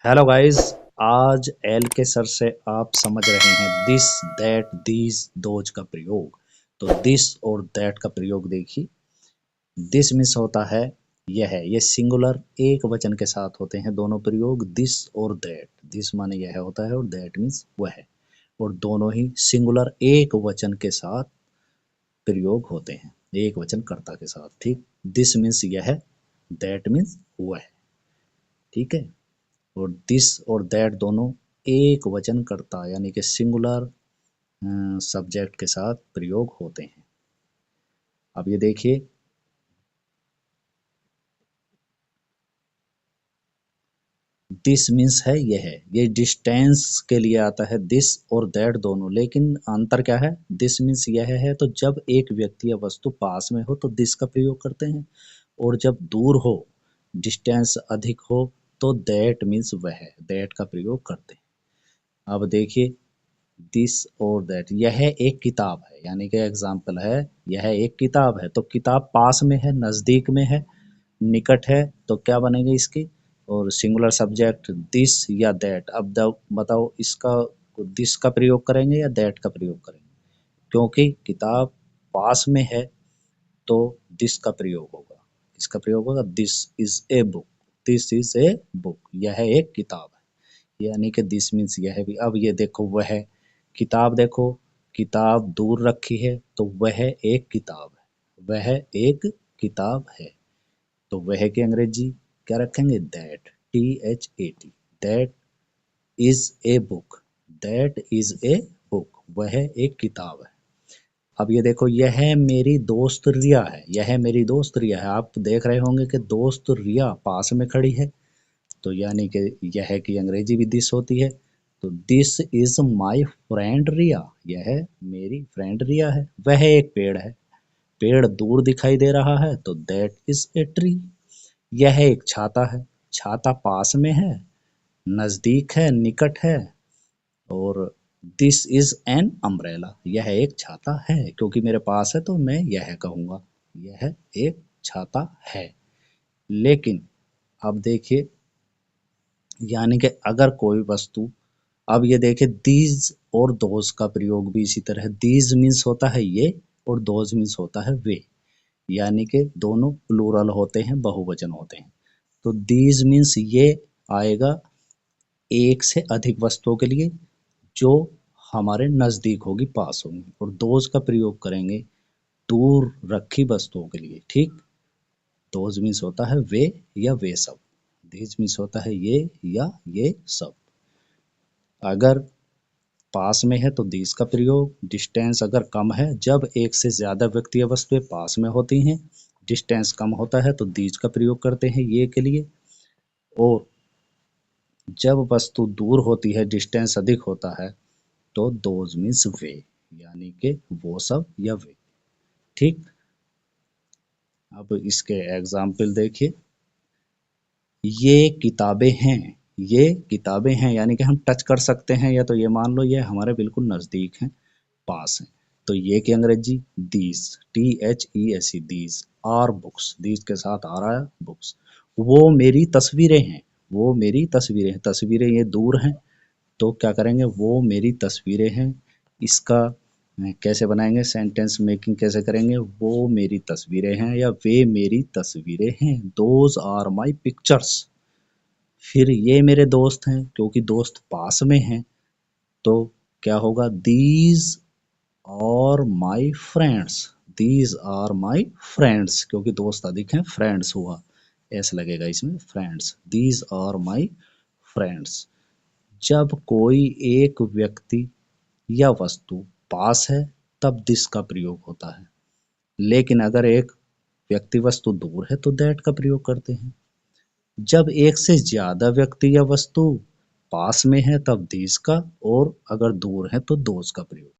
Hello guys. आज L के sir से आप समझ रहे हैं दिस दैट दीज दोज का प्रयोग। तो दिस और दैट का प्रयोग देखिए। दिस मीन्स होता है यह है, ये सिंगुलर एक वचन के साथ होते हैं दोनों प्रयोग, दिस और दैट। दिस माने यह होता है और दैट मीन्स वह है, और दोनों ही सिंगुलर एक वचन के साथ प्रयोग होते हैं, एक वचन कर्ता के साथ। ठीक, दिस मीन्स यह है, दैट मीन्स वह। ठीक है, और दिस और दैट दोनों एक वचन करता यानी कि सिंगुलर सब्जेक्ट के साथ प्रयोग होते हैं। अब ये देखिए, दिस मीन्स है यह है, ये डिस्टेंस के लिए आता है दिस और दैट दोनों, लेकिन अंतर क्या है? दिस मीन्स यह है तो जब एक व्यक्ति या वस्तु पास में हो तो दिस का प्रयोग करते हैं, और जब दूर हो, डिस्टेंस अधिक हो, तो दैट मीन्स वह है, दैट का प्रयोग करते हैं। अब देखिए, दिस और दैट, यह एक किताब है, यानी कि एग्जाम्पल है, यह एक किताब है, तो किताब पास में है, नजदीक में है, निकट है, तो क्या बनेगा इसकी? और सिंगुलर सब्जेक्ट दिस या दैट। अब बताओ इसका, दिस का प्रयोग करेंगे या दैट का प्रयोग करेंगे? क्योंकि किताब पास में है तो दिस का प्रयोग होगा। किसका प्रयोग होगा? This is a book, this is a book, यह एक किताब है, यानी कि दिस मीन्स यह भी। अब ये देखो, वह किताब, देखो किताब दूर रखी है तो वह एक किताब है, वह एक किताब है, तो वह की अंग्रेजी क्या रखेंगे? That, THAT, that is a book, that is a book, वह एक किताब है। अब ये देखो, यह मेरी दोस्त रिया है, यह मेरी दोस्त रिया है, आप देख रहे होंगे कि दोस्त रिया पास में खड़ी है, तो यानी कि यह की अंग्रेजी भी दिस होती है, तो दिस इज माई फ्रेंड रिया, यह मेरी फ्रेंड रिया है। वह एक पेड़ है, पेड़ दूर दिखाई दे रहा है, तो दैट इज ए ट्री। यह एक छाता है, छाता पास में है, नजदीक है, निकट है, और दिस इज एन अम्ब्रेला, यह एक छाता है, क्योंकि मेरे पास है तो मैं यह कहूंगा, यह एक छाता है। लेकिन अब देखिए, यानी कि अगर कोई वस्तु, अब ये देखिए दीज और दोज का प्रयोग भी इसी तरह, दीज मीन्स होता है ये, और दोज मीन्स होता है वे, यानी कि दोनों प्लूरल होते हैं, बहुवचन होते हैं। तो दीज मीन्स ये आएगा एक से अधिक वस्तुओं के लिए जो हमारे नजदीक होगी, पास होगी, और दोज का प्रयोग करेंगे दूर रखी वस्तुओं के लिए। ठीक, दोज मीन्स होता है वे या वे सब, दीज मीन्स होता है ये या ये सब। अगर पास में है तो दीज का प्रयोग, डिस्टेंस अगर कम है, जब एक से ज्यादा व्यक्ति या वस्तुएं पास में होती हैं, डिस्टेंस कम होता है, तो दीज का प्रयोग करते हैं ये के लिए, और जब वस्तु दूर होती है, डिस्टेंस अधिक होता है, तो दोज मीन्स वे, यानी कि वो सब या वे। ठीक, अब इसके एग्जाम्पल देखिए, ये किताबें हैं, ये किताबें हैं, यानी कि हम टच कर सकते हैं, या तो ये मान लो ये हमारे बिल्कुल नजदीक हैं, पास हैं, तो ये की अंग्रेजी these, THESE, these are books, these के साथ आ रहा है बुक्स। वो मेरी तस्वीरें हैं, वो मेरी तस्वीरें हैं, तस्वीरें ये दूर हैं, तो क्या करेंगे? वो मेरी तस्वीरें हैं। इसका कैसे बनाएंगे? सेंटेंस मेकिंग कैसे करेंगे? वो मेरी तस्वीरें हैं या वे मेरी तस्वीरें हैं, दोज आर माई पिक्चर्स। फिर ये मेरे दोस्त हैं, क्योंकि दोस्त पास में हैं, तो क्या होगा? These are my friends, these are my friends, क्योंकि दोस्त अधिक हैं, फ्रेंड्स हुआ, ऐसा लगेगा इसमें, friends, these are my friends. जब कोई एक व्यक्ति या वस्तु पास है, तब दिस का प्रयोग होता है, लेकिन अगर एक व्यक्ति वस्तु दूर है तो दैट का प्रयोग करते हैं। जब एक से ज्यादा व्यक्ति या वस्तु पास में है तब दिस का, और अगर दूर है तो दोज का प्रयोग।